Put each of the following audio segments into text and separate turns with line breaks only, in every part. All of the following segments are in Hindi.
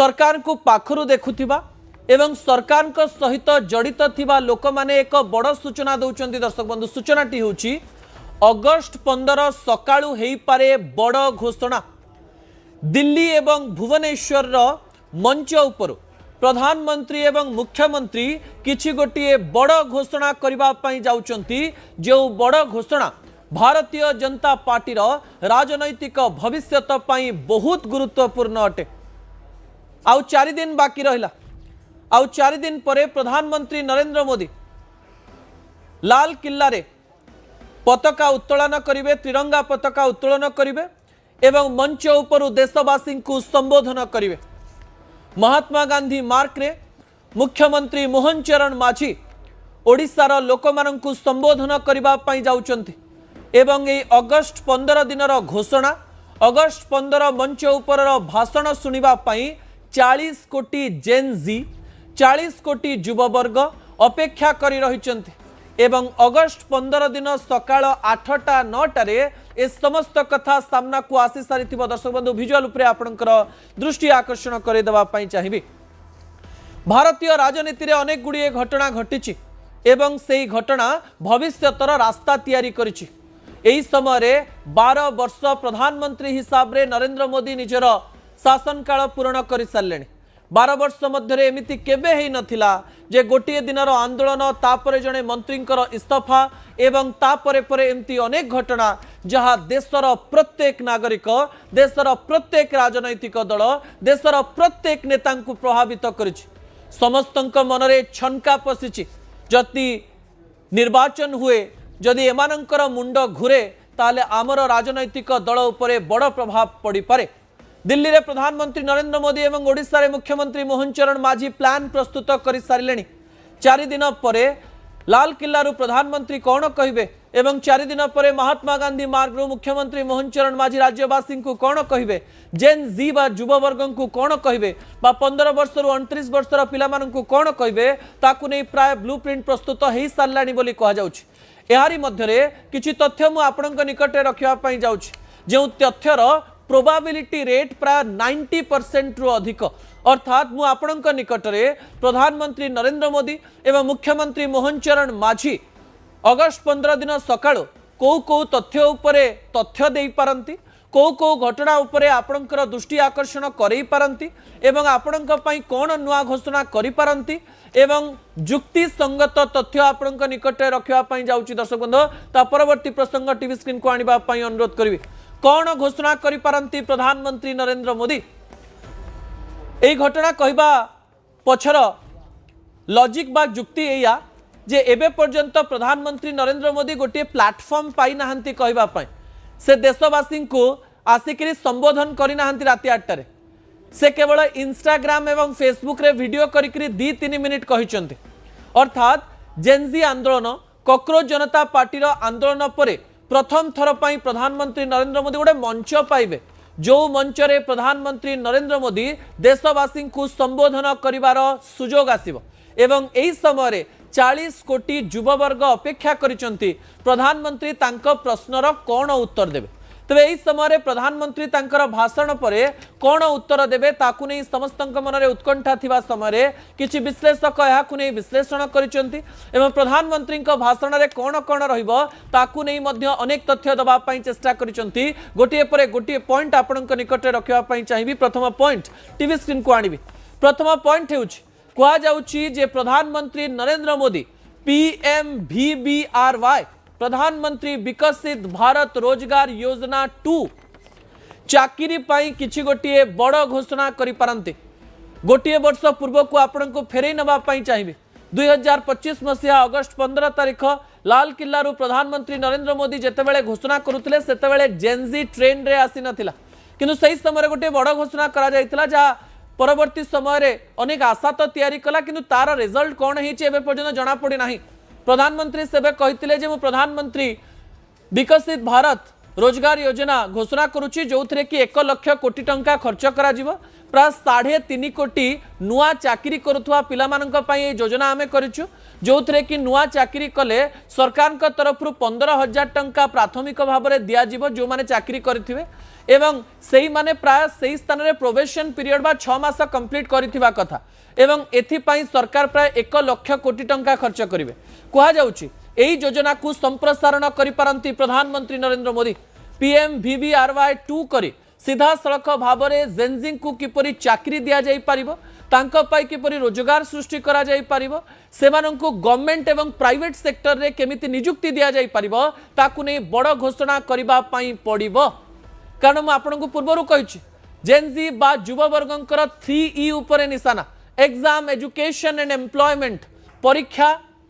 सरकार को पाखरु देखुथिबा एवं सरकार को सहित जड़ित थिबा लोक माने एक बड़ सूचना दौरान दर्शक बंधु सूचनाटी होची अगस्ट 15 सकाळु हेई पारे बड़ घोषणा। दिल्ली एवं भुवनेश्वर मंच उपर प्रधानमंत्री एवं मुख्यमंत्री किछि गोटिए बड़ घोषणा करबा पई जाउचंती जो बड़ घोषणा भारतीय जनता पार्टी राजनैतिक भविष्यत पई बहुत गुरुत्वपूर्ण अटे। आउ 4 दिन बाकी रहिला। आउ 4 दिन परे प्रधानमंत्री नरेंद्र मोदी लाल किल्ला रे पताका उत्तोलन करिवे, त्रिरंगा पताका उत्तोलन करिवे एवं मंच उपर देशवासी को संबोधन करिवे। महात्मा गांधी मार्ग रे मुख्यमंत्री मोहन चरण माझी ओडिशार लोकमानंकु संबोधन करिबा पई जाउचंती एवं ए अगस्ट 15 दिनर घोषणा अगस्ट 15 मंच उपर भाषण सुनिबा पई 40 कोटी जेन जी 40 कोटी युववर्ग अपेक्षा करी रहिचंती एवं अगस्ट 15 दिन सकाळ 8टा 9टा रे ए समस्त कथा सामना को आसी सारी दर्शक बंधु विजुअल उपरे आपनकर दृष्टि आकर्षण करे देबा पई चाहिबी। भारतीय राजनीति रे अनेक गुडी घटना घटिछि एवं सेही घटना भविष्यतर रास्ता तैयारी करिछि। एही समय रे 12 वर्ष प्रधानमंत्री हिसाब रे नरेंद्र मोदी निजर शासन काल पूर्ण कर सारे। 12 वर्ष मध्य एमिति केबे हेई नथिला जे गोटे दिनर आंदोलन तापरे जने मंत्रींकर इस्तीफा एवं तापरे परे एमती अनेक घटना जहाँ देशर प्रत्येक नागरिक देशर प्रत्येक राजनैतिक दल देशर प्रत्येक नेता को प्रभावित करिछि। समस्तंक मनरे छनका पशिछि जति निर्वाचन हुए जदि एमानंकर मुंड घुरे ताले आमर राजनैतिक दल उपरे बड़ प्रभाव पड़ी पारे। दिल्ली रे प्रधानमंत्री नरेंद्र मोदी एवं ओडिशा रे मुख्यमंत्री मोहन चरण माझी प्लान प्रस्तुत कर सारे। 4 दिन परे लाल किल्ला रु प्रधानमंत्री कौन कहिबे एवं 4 दिन परे महात्मा गांधी मार्ग रु मुख्यमंत्री मोहन चरण माझी राज्यवासी को कौन कहिबे, जेन जी बा युववर्ग को कौन कहिबे बा 15 वर्ष रु 29 वर्षर पिला माननकु कौन कहिबे ताकु नै प्राय ब्लूप्रिंट प्रस्तुत हेई सारलानी बोली कहा जाउछि। एहारी मध्यरे किछि तथ्य मु आपनक निकटे रखिबा पई जाउछि जे तथ्यर प्रोबाबिलिटी रेट प्राय 90% रु अधिक अर्थात मु आपनक निकटरे प्रधानमंत्री नरेंद्र मोदी एवं मुख्यमंत्री मोहन चरण माझी अगस्ट 15 दिन सकाळो को तथ्य उपरे तथ्य देई पारंती को घटना उपरे आपनकर दृष्टि आकर्षण करई पारंती एवं आपनक पई कोन नुआ घोषणा करि पारंती एवं जुक्ति संगत तथ्य आपनक निकटे रखिबा पई जाउची। दर्शक बंधु ता परवर्ती प्रसंग टीवी स्क्रीन को आनिबा पई अनुरोध करिवि। कौन घोषणा करि पारंती प्रधानमंत्री नरेंद्र मोदी एई घटना कहबा पछर लॉजिक बा जुक्ति एया जे एबे पर्यंत प्रधानमंत्री नरेंद्र मोदी गोटे प्लेटफॉर्म पाई नाहंती कहबा पई से देशवासी को आसिकरी संबोधन करि नाहंती राति 8टा रे से केवल इंस्टाग्राम एवं फेसबुक रे वीडियो करिकरी 2-3 मिनिट कहिचंती। अर्थात जेनजी आंदोलन कॉकरोच जनता पार्टी आंदोलन परे प्रथम थर पर प्रधानमंत्री नरेंद्र मोदी गोटे मंच पाइबे जो मंच रे प्रधानमंत्री नरेंद्र मोदी देशवासी को संबोधन करिवार सुजोग आसिबो एवं एही समय रे 40 कोटी युववर्ग अपेक्षा करिसंती प्रधानमंत्री तांको प्रश्नर कौन उत्तर देबे। तबे एही समय रे प्रधानमंत्री तांकर भाषण परे कौन उत्तर देबे ताकु नै समस्तक मनरे उत्कंठा थिबा समय रे किछि विश्लेषक याकु नै विश्लेषण करिसंती एवं प्रधानमंत्री को भाषण रे कौन कौन रहिबो ताकु नै मध्य अनेक तथ्य दबा पई चेष्टा करिसंती। गोटिए परे गोटिए पॉइंट आपनक निकटे रखिबा पई चाहिबी। प्रथम पॉइंट टीवी स्क्रीन को आनिबी। प्रथम पॉइंट हेउछि कुआ जाउछि जे प्रधानमंत्री नरेंद्र मोदी PMVBRY प्रधानमंत्री विकसित भारत रोजगार योजना 2 चाकरी पाई किछि गोटिए बड़ घोषणा करि पारंते। गोटिए वर्ष पूर्व को आपन को फेरई नबा पाई चाहिबे। 2025 मसिया अगस्ट 15 तारिख लाल किल्ला रु प्रधानमंत्री नरेंद्र मोदी जेतेबेले घोषणा करुथिले सेतेबेले जेनजी ट्रेन रे आसी नथिला किंतु सही समय गोटे बड़ घोषणा करा जायतिला जा परवर्ती समय रे अनेक आशा तो तैयारी कला किंतु तार रिजल्ट कोन हेछि एबे पर्यंत जणा पड़ी नाही। प्रधानमंत्री सेबे कहितिले जे मु प्रधानमंत्री विकसित भारत रोजगार योजना घोषणा करुच्ची जो थे कि 1 लाख कोटी टंका खर्च करा प्राय 3.5 कोटी नुआ चाकरी करुवा पिलामानंक योजना आमे करिछु जो थे कि नुआ चाकरी कले सरकार तरफ 15,000 टंका प्राथमिक भाव में दिज्व जो मैंने चाकरी करेंगे एवं से माने प्राय से स्थान में प्रोबेशन पीरियड बा 6 मास कंप्लीट करिथिबा कथा एवं एथिपाई सरकार प्राय 1 लाख कोटी टंका खर्च करिवे कहुछि एही योजना को संप्रसारण करिपारंती प्रधानमंत्री नरेंद्र मोदी PMVBRY 2 करी सीधा सड़क भाव में जेनजी को किपरि चाकरी दिया जाई पारिबो तांको पाई किपरि रोजगार सृष्टि करा जाई पारिबो सेमानंकु गवर्नमेंट एवं प्राइवेट सेक्टर रे केमिति नियुक्ति दिया जाई पारिबो ताकु नै बड़ घोषणा करिबा पई पड़िबो कारण मु आपनकु पूर्वरु कहिछि जेनजी बा युववर्गंकर 3E उपरे निशाना एग्जाम एजुकेशन एंड एम्प्लॉयमेंट परीक्षा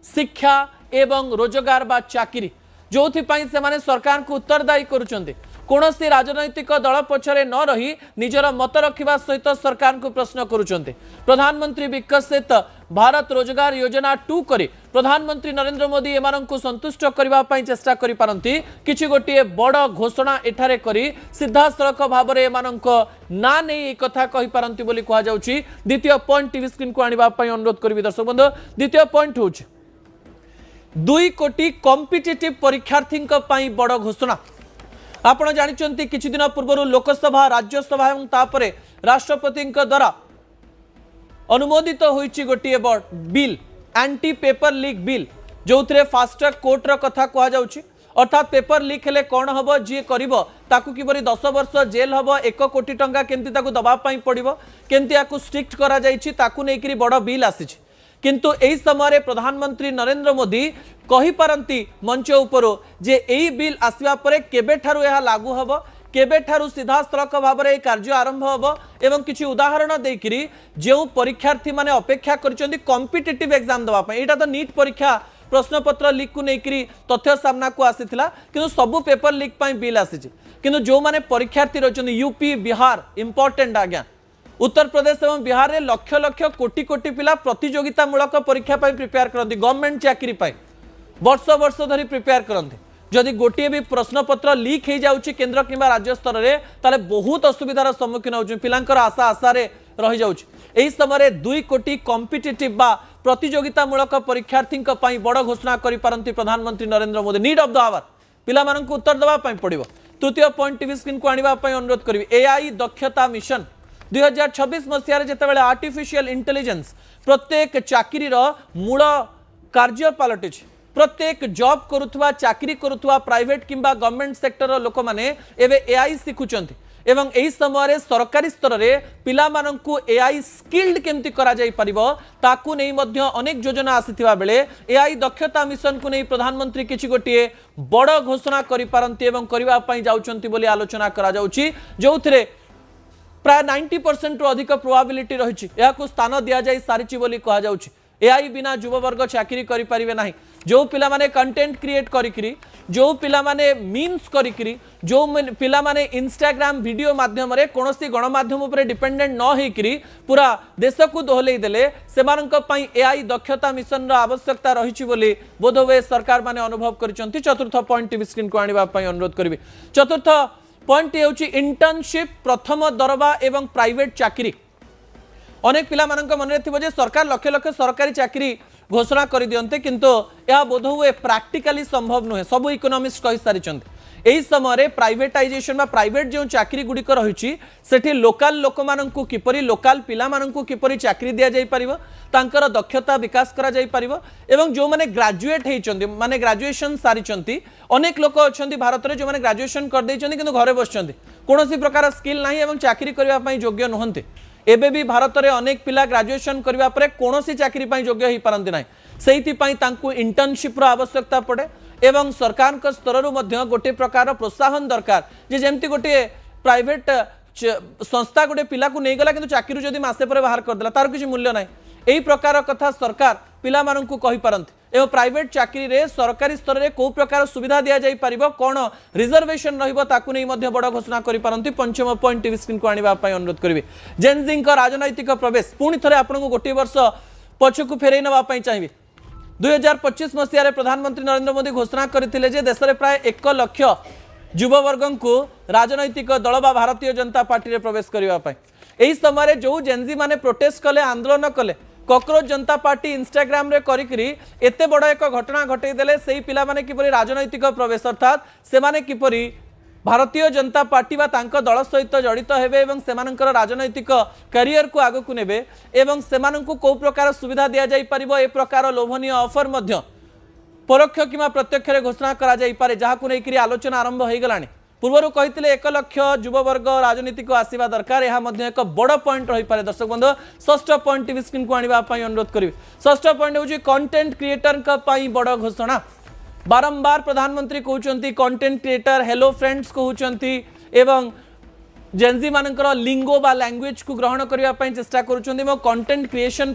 शिक्षा एवं रोजगार बा चाकरी जो से माने सरकार को उत्तरदायी करुचंते कौनसी राजनैतिक दल पछरे न रही निजर मत रखिबा सहित सरकार को प्रश्न करुचंते प्रधानमंत्री विकसित भारत रोजगार योजना 2 करी प्रधानमंत्री नरेंद्र मोदी एमान को संतुष्ट करबा पई चेष्टा करि पारंती किछि गोटिए बड़ घोषणा एठारे करी सीधा सड़क भाव में एमान ना नहीं कथा कहि पारंती बोली कहा जाउछि द्वितीय पॉइंट टीवी स्क्रीन को आनिबा पई अनुरोध करबी दर्शक बंधु द्वितीय पॉइंट होछि 2 कोटी कॉम्पिटिटिव परीक्षार्थी बड़ घोषणा आपण जानिचंती किछि दिन पूर्व लोकसभा राज्यसभा एवं तापरे राष्ट्रपति द्वारा अनुमोदित होइछि गोटिए bill anti paper leak bill जो थे फास्ट ट्रैक कोर्टर कथा कह जाउछि अर्थात पेपर लीक हेले कौन हम जी कर ताकू किपरि 10 वर्ष जेल हम 1 कोटी टंका केमती ताकू दबा पड़ो केमती याकू स्ट्रिक्ट करा जाइछि ताकू नेकरी बड़ बिल आसीछि किंतु एही समय प्रधानमंत्री नरेंद्र मोदी कहि पारंती मंच उपर जे एही बिल आसवा परे केबे ठारू यह लागू हबो केबे ठारू सीधा सड़क भाव में कार्य आरंभ हबो एवं किछि उदाहरण देकरी जो परीक्षार्थी माने अपेक्षा करछन्ती कॉम्पिटिटिव एग्जाम दबा पय एटा तो नीट परीक्षा प्रश्नपत्र लीक को लेकर तथ्य सामना को आसीथिला किंतु सबु पेपर लीक पय बिल आसीछि किंतु जो माने परीक्षार्थी रहछन्ती यूपी बिहार इंपोर्टेंट आज्ञा उत्तर प्रदेश और बिहार में लक्ष लक्ष कोटी कोटी पिला प्रतियोगितामूलक परीक्षा प्रिपेयर करती गवर्नमेंट चाकरी वर्ष वर्ष धरी प्रिपेयर करते जदि गोटे भी प्रश्नपत्र लीक हो जाऊँगी केन्द्र कि राज्य स्तर में ताले बहुत असुविधार सम्मुखीन हो पिलांकर आशा आशारे रही जाऊँगी समय 2 कोटी कॉम्पिटिटिव बा प्रतियोगितामूलक परीक्षार्थी बड़ घोषणा करिपारंती प्रधानमंत्री Narendra Modi need of the hour पिला माननकु उत्तर देबा पड़ो तृतीय पॉइंट टीवी स्क्रीन को आनिबा अनुरोध करी AI दक्षता मिशन 2026 मसीह जितेबाला आर्टिफिशियल इंटेलिजेंस प्रत्येक चाकरी मूल कार्य पलटि प्रत्येक जॉब करुवा चाकरी करुवा प्राइवेट किंबा गवर्नमेंट सेक्टर लोक मैंने एवं AI शिखुंट एवं यही समय सरकारी स्तर में पिला माननकु AI स्किल्ड केमती करा जाई परिबो ताकू नहीं मध्य अनेक योजना आसीथिबा बेले AI दक्षता मिशन को नहीं प्रधानमंत्री किछि गोटिए बड़ घोषणा करि पारंती एवं करिबा पई जाउचंती बोली आलोचना करा जाउची जोथिरे प्राय 90% अधिक प्रोबाबिलिटी रही स्थान दि जा सारी बोली कह जाउछि AI बिना युववर्ग चाकरी करि परिबे नाही जो पिला माने कंटेंट क्रिएट करिकरी जो पिला माने मीम्स करिकरी जो पिला माने इंस्टाग्राम वीडियो माध्यम रे कोनोसी गणमाध्यम उपरे डिपेंडेंट न होइकरी पूरा देश को दोहलै देले सेमानक पई AI दक्षता मिशन रो आवश्यकता रहिछि बोली बोधवे सरकार माने अनुभव करिसंती चतुर्थ पॉइंट टीवी स्क्रीन को आनिबा पई अनुरोध करबी चतुर्थ पॉइंट ये इंटर्नशिप प्रथम दरबा एवं प्राइवेट चाकरी अनेक पिला मानक मन में सरकार लक्ष लक्ष सरकारी चाकरी घोषणा कर दियंते किंतु यह बोधहुए प्रैक्टिकली संभव नुहे सब इकोनॉमिस्ट कहि सारी यही समय प्राइवेटाइजेशन प्राइवेट जो चाकरी गुड़िक रही सेठी लोकल लोक माननकु किपरि लोकल पिला माननकु किपरि चाकरी दिया जाई परिबो तांकर दक्षता विकास करा जाई परिबो एवं जो माने ग्रेजुएट हेइचंती माने ग्रेजुएशन सारिचंती अनेक लोक अछंती भारत रे जो माने ग्रेजुएशन कर दैचंती किंतु घरे बसचंती कोनोसी प्रकार स्किल नाही एवं चाकरी करबा पई योग्य नहंती एबे भी भारत रे अनेक पिला ग्रेजुएशन करबा परे कोनोसी चाकरी पई योग्य हेइ पारंती नाही सेहिति पई तांकु इंटर्नशिप रो आवश्यकता पड़े एवं सरकार का स्तर गोटे प्रकार प्रोत्साहन दरकार जे जेमती गोटे प्राइवेट संस्था गोटे पिला को नहीं गला किंतु चाकरी जदि मासे पर बाहर करदेला तार किसी मूल्य ना यही प्रकार कथा सरकार पिला माननकु कहि पारंती एवं प्राइवेट चाकरी रे सरकारी स्तर में कौ प्रकार सुविधा दि जाई परिबो कोन रिजर्वेशन रहिबो ताकू नहीं मध्य बड़ घोषणा करि पारंती पंचम पॉइंट टीवी स्क्रीन को आनिबा पई अनुरोध करबी जेनजी का राजनैतिक प्रवेश पुणी थरे आपनको गोटे वर्ष पछकु फेरई नबा पई चाहिबी 2025 मसीह प्रधानमंत्री नरेंद्र मोदी घोषणा करते देश में प्राय 1 लाख युववर्ग को राजनैतिक दल बा भारतीय जनता पार्टी रे प्रवेश करने यही समय जो जेनजी माने प्रोटेस्ट कले आंदोलन कले कॉकरोच जनता पार्टी इंस्टाग्राम रे करिकरी एते बड़ एक घटना घटईदेले से पिला माने किपरि राजनैतिक प्रवेश अर्थात से माने किपरि भारतीय जनता पार्टी बा तांको दल सहित जड़ित हेबे एवं सेमानंकर राजनैतिक करियर को आगो को नेबे एवं सेमानंकु को प्रकार सुविधा दिया जाई परिबो ए प्रकार लोभनीय ऑफर मध्य परोक्ष किंवा प्रत्यक्ष रे घोषणा करा जाई पारे जाहाकु नै करी आलोचना आरंभ होई गलानी पूर्व कही 1 लाख युववर्ग राजनीति को आसवा दरकार यह एक बड़ पॉइंट रही पारे दर्शक बंधु षष्ठ पॉइंट टीवी स्क्रीन को आने अनुरोध करी षष्ठ पॉइंट हूँ कंटेंट क्रिएटर बड़ घोषणा बारंबार प्रधानमंत्री कहते कंटेंट क्रिएटर हेलो फ्रेंड्स कहते एवं जेनजी मानकर लिंगो बा लैंग्वेज को ग्रहण करने चेष्टा कर कंटेंट क्रिएशन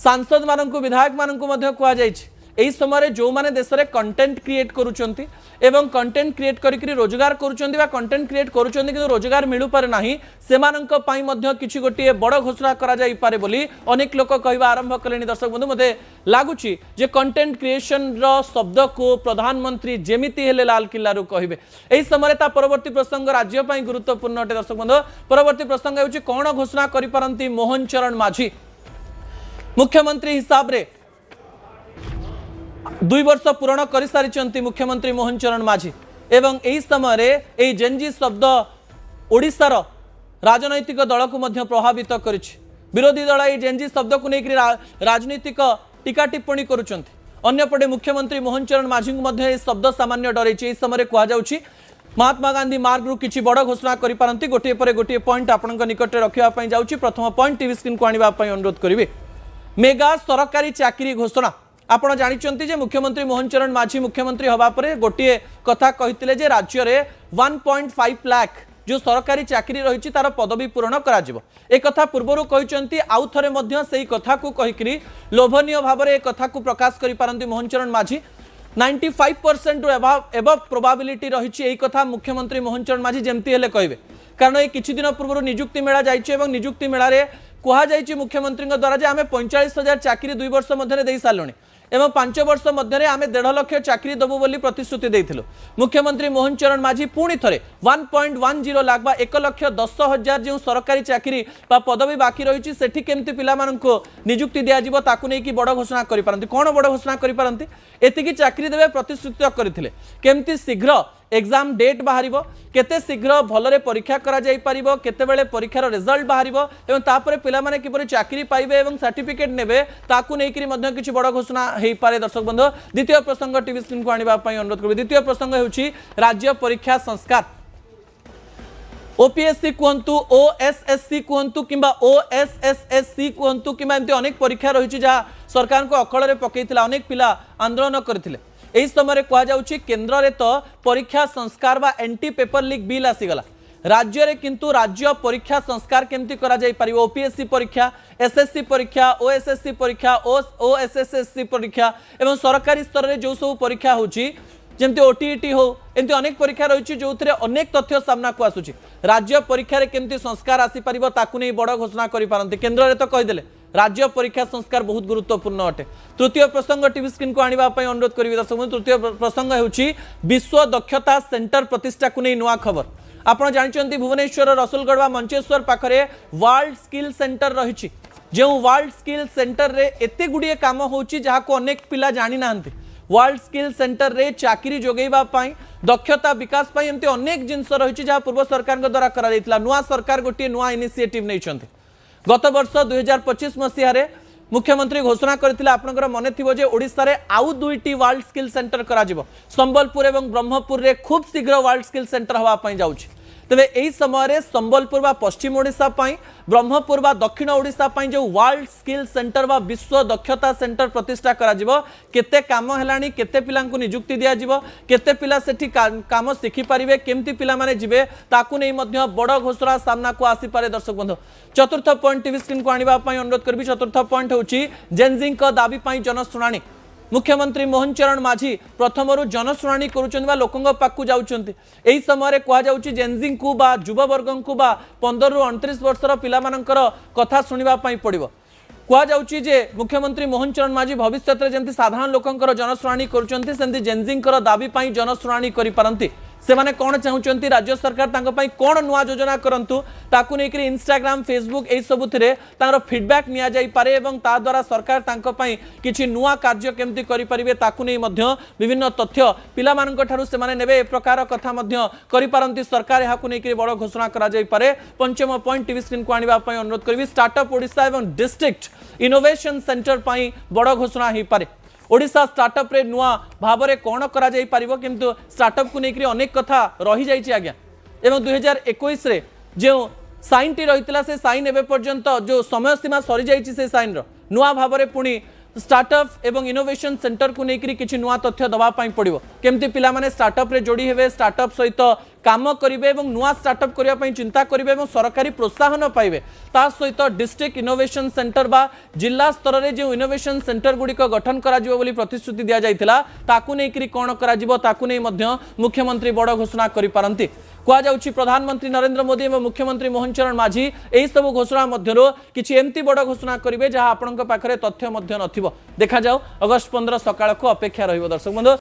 सांसद मानक विधायक मानक कहुई यही समय जो माने देश में कंटेंट क्रिएट करुचंती एवं कंटेंट क्रिएट करी रोजगार करुचंती बा कंटेंट क्रिएट करुचंती किंतु रोजगार मिलु पारे नाही सेमानंक पई मध्य किछि गोटिए बड़ घोषणा करा जाई पारे बोली अनेक लोक कहबा आरंभ कलेनी दर्शक बंधु मते लागुची जे कंटेंट क्रिएशन रो शब्द को प्रधानमंत्री जेमिति हेले लाल किल्ला रु कहिबे एही समय ता परवर्ती प्रसंग राज्य पई गुरुत्वपूर्ण अटे दर्शक बंधु परवर्ती प्रसंग हेउची कोन घोषणा करि पारंती मोहन चरण माझी मुख्यमंत्री हिसाब रे 2 वर्ष पूर्ण कर सारी मुख्यमंत्री मोहन चरण माझी एवं यही समय जेनजी शब्द ओडिशार राजनैतिक दल को मध्य प्रभावित कर विरोधी दल ये जेनजी शब्द को लेकर राजनीतिक टीका टिप्पणी करुँचे मुख्यमंत्री मोहन चरण माझी को शब्द सामान्य डर समय कहुच्छी महात्मा गांधी मार्ग रु किछि बड़ घोषणा करि पारंती गोटे पर गोटे पॉइंट आपनक निकट रखिया जाउछि प्रथम पॉइंट टीवी स्क्रीन को आनिबा अनुरोध करिवे मेगा सरकारी चाकरी घोषणा आपण जानिचंती जे मुख्यमंत्री मोहन चरण माझी मुख्यमंत्री हवा परे गोटे कथा कहितिले जे राज्य रे 1.5 लाख जो सरकारी चाकरी रही तार पदवी पूरण करा जिवो ए कथा पूर्वरु कहिचंती आउ थरे मध्य सेही कथा को कहिकरी लोभनीय भाव रे ए कथा को प्रकाश करि पारंती मोहन चरण माझी 95% एबव प्रोबेबिलिटी रही एही कथा मुख्यमंत्री मोहन चरण माझी जेमती हेले कहबे कारण ए किछि दिन पूर्व नियुक्ति मेला जाइछि एवं नियुक्ति मेला रे कहा जाइछि मुख्यमंत्री द्वारा जे आमे 45,000 चाकरी 2 वर्ष मध्य देई सालुनी एवं 5 वर्ष मध्य आम 1.5 लाख चाकरी देबू बोली प्रतिश्रुति देथिलु मुख्यमंत्री मोहन चरण माझी पुणी थरे 1.10 लाख बा 1,10,000 जो सरकारी चाकरी बा पदवी बाकी रही सेठी केमती पिला माननको नियुक्ति दिया जिवो ताकू नै कि बड़ घोषणा करि पारंती कोन बड़ घोषणा करि पारंती एतिकी चाकरी देबे प्रतिश्रुति करथिले केमती शीघ्र एग्जाम डेट बाहरिबो केते शीघ्र भलरे परीक्षा करा जाई परिबो केते बेले परीक्षार रिजल्ट बाहरिबो एवं तापरे पिला माने किपरि चाकरी पाइबे एवं सर्टिफिकेट नेबे ताकू नै कि मध्य किछि बड़ घोषणा हेई पारे दर्शक बंधु द्वितीय प्रसंग टीवी स्क्रीन को आनिबा पई अनुरोध करबे द्वितीय प्रसंग हेउछि राज्य परीक्षा संस्कार ओपीएससी कहतु ओएसएससी कहतु कि ओएसएसएससी कहतु कि अनेक परीक्षा रही सरकार को अकल में पकईला अनेक पिला आंदोलन करते यही समय कहुच्छी केन्द्र में तो परीक्षा संस्कार बा एंटी पेपर लीक बिल आसीगला राज्य रे किंतु राज्य परीक्षा संस्कार केमती करा जाई पारिबो ओपीएससी परीक्षा एसएससी परीक्षा ओएसएससी परीक्षा ओएसएसएससी परीक्षा एवं सरकारी स्तर रे जो सब परीक्षा होची जेमती ओटीईटी हो एमती अनेक परीक्षा रही जो अनेक तथ्य सामना को आसुची राज्य परीक्षा रे केमती संस्कार आसी पारिबो ताकू नै बड़ घोषणा करि पारंती केन्द्र रे तो कहिदेले राज्य परीक्षा संस्कार बहुत गुरुत्वपूर्ण अटे तृतीय प्रसंग टीवी स्क्रीन को आनिबा पई अनुरोध करिवे दर्शक तृतीय प्रसंग हेउची विश्व दक्षता सेंटर प्रतिष्ठा को नै नुआ खबर आपण जानिचंती भुवनेश्वर रसुलगढ़ व मंचेश्वर पाखरे वर्ल्ड स्किल सेंटर रही जो वर्ल्ड स्किल सेंटर रे एते गुडिए काम होची जहा को अनेक पिला जानि नांती वर्ल्ड स्किल सेंटर रे चाकरी जोगैबा पाई दक्षता विकास पाई एमती अनेक जिनस रही जहाँ पूर्व सरकार द्वारा करा जायतिला नुआ सरकार गोटे नुआ इनिशिएटिव नैछंती गत वर्ष 2025 मसीह मुख्यमंत्री घोषणा करथिले आपनकर मने थिबो जे ओडिसा रे आउ 2टी वर्ल्ड स्किल सेंटर करा जिवो संबलपुर एवं ब्रह्मपुर रे खूब शीघ्र वर्ल्ड स्किल सेंटर हवा पई जाउछि तेबे एही समय रे संबलपुर बा पश्चिम ओडिसा पई ब्रह्मपुर बा दक्षिण ओडिसा पई जो वर्ल्ड स्किल सेंटर बा विश्व दक्षता सेंटर प्रतिष्ठा करा जिवो केते काम हेलानी केते पिला को नियुक्ति दिया जिवो केते पिला सेठी काम सिखि परिबे केमती पिला माने जिवे ताकू नै मध्य बड़ घोषणा सामना को आसी पारे दर्शक बंधु चतुर्थ पॉइंट टीवी स्क्रीन को आनिबा पई अनुरोध करबी चतुर्थ पॉइंट होची जेनजिंग को दाबी पई जनसुनानी मुख्यमंत्री मोहन चरण माझी प्रथमरु जनशुणाणी करुछन बा लोकंग पाकु जाउछन्ती एही समय कहा जाउछि जेनजिंग को बा युववर्ग को बा 15 रु 29 वर्षर पिला मानकर कथा सुनिबा पई पड़िबो कहा जाउछि जे मुख्यमंत्री मोहन चरण माझी भविष्य रे जेंति साधारण लोकंकर जनशुणाणी करुछन्ती सेंति जेनजिंग दाबी पई जनशुणाणी करि पारंती से माने कौन चाहते राज्य सरकार कौन नुआ योजना करंतु ताकू नहीं करी इंस्टाग्राम फेसबुक ए सब फीडबैक निया जाई पारे एवं ता द्वारा सरकार किछि नुआ कार्य केमती करि परिबे ताकू नहीं मध्य विभिन्न तथ्य पिला मानक ठारू से माने नेबे ए प्रकार कथा मध्य करि पारंती सरकार याकू नहीं करी बड़ घोषणा करा जाई पारे। पंचम पॉइंट टीवी स्क्रीन को आनिबा पई अनुरोध करबी स्टार्टअप ओडिशा एवं डिस्ट्रिक्ट इनोवेशन सेंटर पई बड़ घोषणा ही पारे। ओडिशा स्टार्टअप रे नुआ भाव में कौन करा जाई पारिबो किंतु स्टार्टअप को लेकर अनेक कथा रही जाइए आज्ञा एवं 2021 रे जो साइन टी रही से साइन एवं पर्यंत जो समय सीमा सरी जाइए से साइन नुआ भाव में पुणी स्टार्टअप एवं इनोवेशन सेंटर को लेकर किसी नुआ तथ्य दवाई पड़ो केमती पिला माने स्टार्टअप रे जोड़ी हेबे स्टार्टअप सहित काम करेंगे और नुआ स्टार्टअप करने चिंता करेंगे और सरकारी प्रोत्साहन पाइबे ता सहित डिस्ट्रिक्ट इनोवेशन सेंटर बा जिला स्तर में जो इनोवेशन सेंटर गुड़िक गठन करा प्रतिश्रुति दि जाइथिला ताकू नहीं कौन करा ताकू नहीं मध्य मुख्यमंत्री बड़ घोषणा करि पारंती। कहुछि प्रधानमंत्री नरेंद्र मोदी और मुख्यमंत्री मोहन चरण माझी यही सब घोषणा मध्य किसी एमती बड़ घोषणा करेंगे जहां आपण पाखरे तथ्य मध्य नथिबो। देखा जाओ अगस्ट 15 सकाळ को अपेक्षा रहिबो। दर्शक बंधु।